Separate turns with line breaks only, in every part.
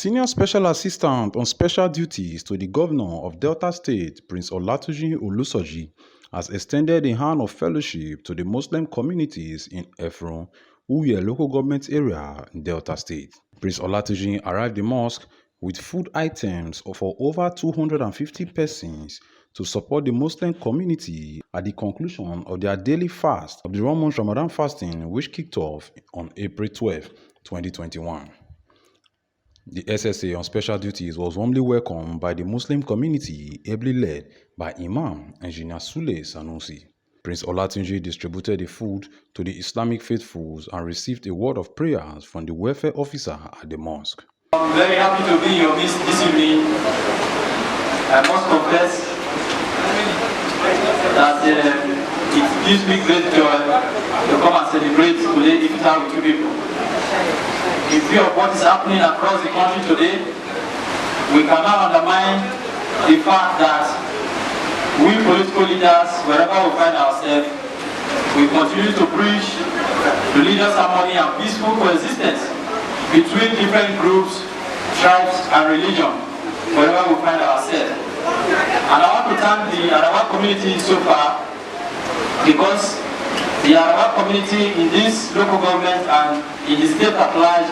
Senior Special Assistant on Special Duties to the Governor of Delta State, Prince Olatunji Olusoji, has extended a hand of fellowship to the Muslim communities in Efron, Uvwie local government area in Delta State. Prince Olatunji arrived the mosque with food items for over 250 persons to support the Muslim community at the conclusion of their daily fast of the Ramadan fasting, which kicked off on April 12, 2021. The SSA on special duties was warmly welcomed by the Muslim community, ably led by Imam Engineer Sule Sanusi. Prince Olatunji distributed the food to the Islamic faithfuls and received a word of prayers from the welfare officer at the mosque.
I'm very happy to be in your midst this evening. I must confess that it gives me great joy to come and celebrate today iftar with you people. In view of what is happening across the country today, we cannot undermine the fact that we political leaders, wherever we find ourselves, we continue to preach religious harmony and peaceful coexistence between different groups, tribes, and religion, wherever we find ourselves. And I want to thank the Arawa community so far, because the Arawa community in this local government and in the state at large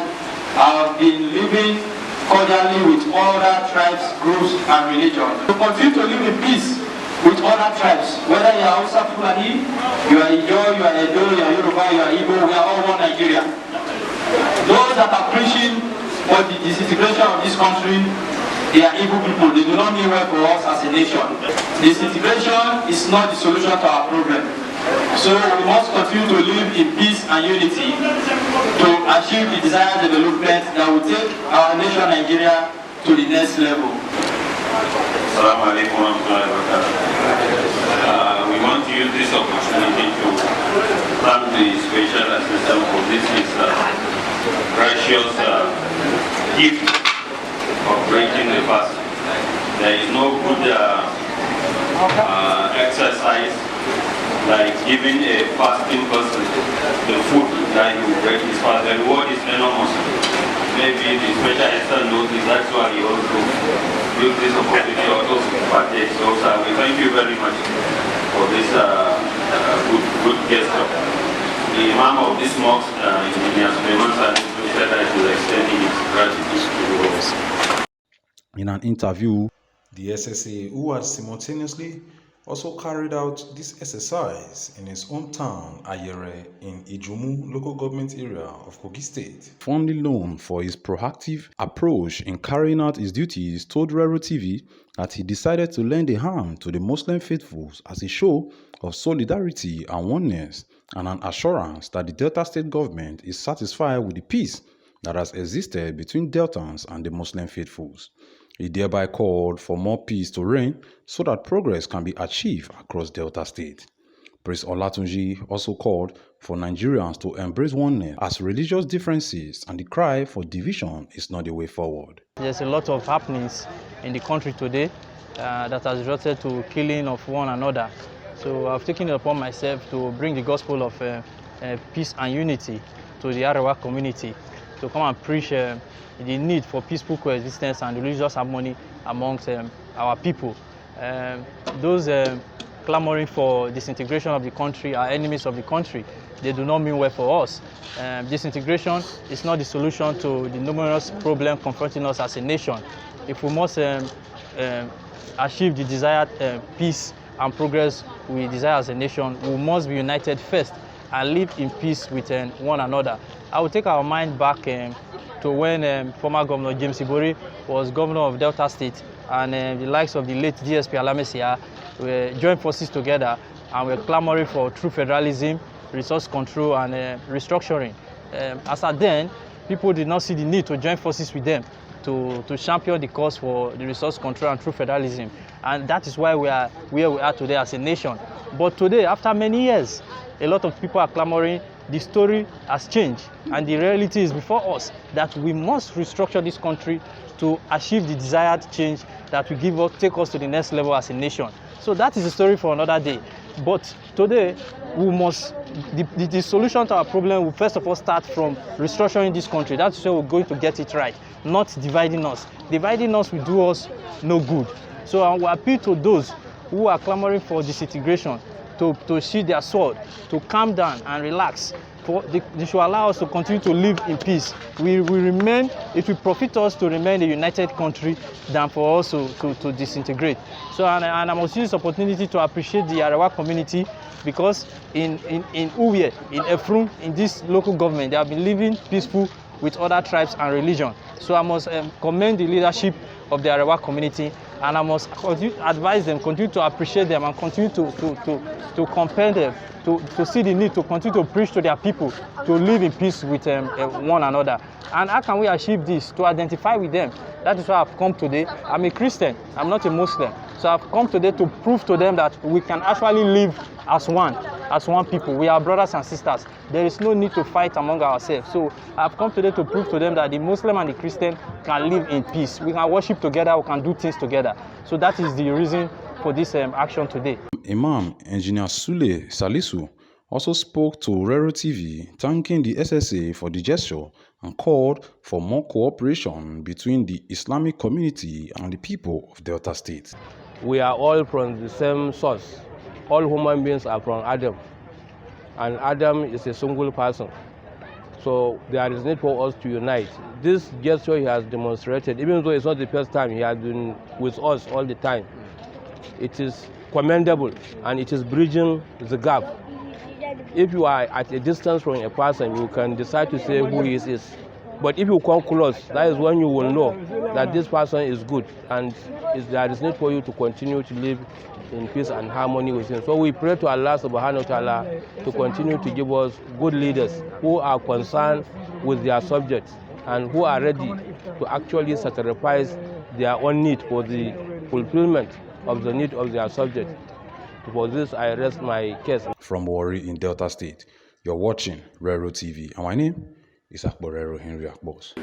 have been living cordially with other tribes, groups, and religions. To continue to live in peace with other tribes, whether you are Hausa Fulani, you are Ijo, you are Edo, you are Yoruba, you are Igbo, we are all one Nigeria. Those that are preaching for the disintegration of this country, they are evil people. They do not mean well for us as a nation. Disintegration is not the solution to our problem. So we must continue to live in peace and unity to achieve the desired development that will take our nation Nigeria to the next level.
Assalamu alaikum warahmatullahi wabarakatuh. We want to use this opportunity to thank the special assistant for this precious gift of breaking the fast. There is no good exercise like giving a fasting person the food that he will break his fast. The reward is enormous. Maybe the special assistant knows this, that's why he also used this opportunity also to partake. So we thank you very much for this good gesture. The Imam of this mosque, Engineer Suleiman Sanusi, said that he was extending his gratitude to the world.
In an interview, the SSA, who had simultaneously also carried out this exercise in his own town, Ayere, in Ijumu local government area of Kogi State, fondly known for his proactive approach in carrying out his duties, told Rero TV that he decided to lend a hand to the Muslim faithfuls as a show of solidarity and oneness, and an assurance that the Delta State government is satisfied with the peace that has existed between Deltans and the Muslim faithfuls. He thereby called for more peace to reign so that progress can be achieved across Delta State. Prince Olatunji also called for Nigerians to embrace oneness as religious differences and the cry for division is not the way forward.
There's a lot of happenings in the country today that has resulted to killing of one another. So I've taken it upon myself to bring the gospel of peace and unity to the Arewa community, to come and preach the need for peaceful coexistence and religious harmony amongst our people. Those clamoring for disintegration of the country are enemies of the country. They do not mean well for us. Disintegration is not the solution to the numerous problems confronting us as a nation. If we must achieve the desired peace and progress we desire as a nation, we must be united first and live in peace with one another. I will take our mind back to when former Governor James Ibori was governor of Delta State, and the likes of the late DSP Alamesia joined forces together and were clamoring for true federalism, resource control, and restructuring. As at then, people did not see the need to join forces with them to champion the cause for the resource control and true federalism. And that is why we are where we are today as a nation. But today, after many years, a lot of people are clamoring the story has changed, and the reality is before us that we must restructure this country to achieve the desired change that will take us to the next level as a nation. So that is a story for another day. But today, we must, the solution to our problem will first of all start from restructuring this country. That's where we're going to get it right, not dividing us. Dividing us will do us no good. So I will appeal to those who are clamoring for disintegration to sheathe their sword, to calm down and relax. They should allow us to continue to live in peace. It will profit us to remain a united country than for us to disintegrate. So, and I must use this opportunity to appreciate the Arewa community, because in Uvwie, in Efrun, in this local government, they have been living peaceful with other tribes and religion. So I must commend the leadership of the Arewa community, and I must advise them, continue to appreciate them, and continue to compel them to see the need to continue to preach to their people to live in peace with one another. And how can we achieve this? To identify with them. That is why I've come today. I'm a Christian, I'm not a Muslim. So I've come today to prove to them that we can actually live as one people. We are brothers and sisters. There is no need to fight among ourselves. So I've come today to prove to them that the Muslim and the Christian can live in peace. We can worship together, we can do things together. So that is the reason for this action today.
Imam Engineer Sule Salisu also spoke to Rero TV, thanking the SSA for the gesture and called for more cooperation between the Islamic community and the people of Delta State.
We are all from the same source. All human beings are from Adam, and Adam is a single person. So there is need for us to unite. This gesture he has demonstrated, even though it's not the first time, he has been with us all the time. It is commendable, and it is bridging the gap. If you are at a distance from a person, you can decide to say who he is. But if you come close, that is when you will know that this person is good, and there is need for you to continue to live in peace and harmony with him. So we pray to Allah subhanahu wa ta'ala to continue to give us good leaders who are concerned with their subjects and who are ready to actually sacrifice their own need for the fulfillment of the need of their subject. For this, I rest my case.
From Warri in Delta State, you're watching Rero TV, and my name is Akborero Henry Akbos.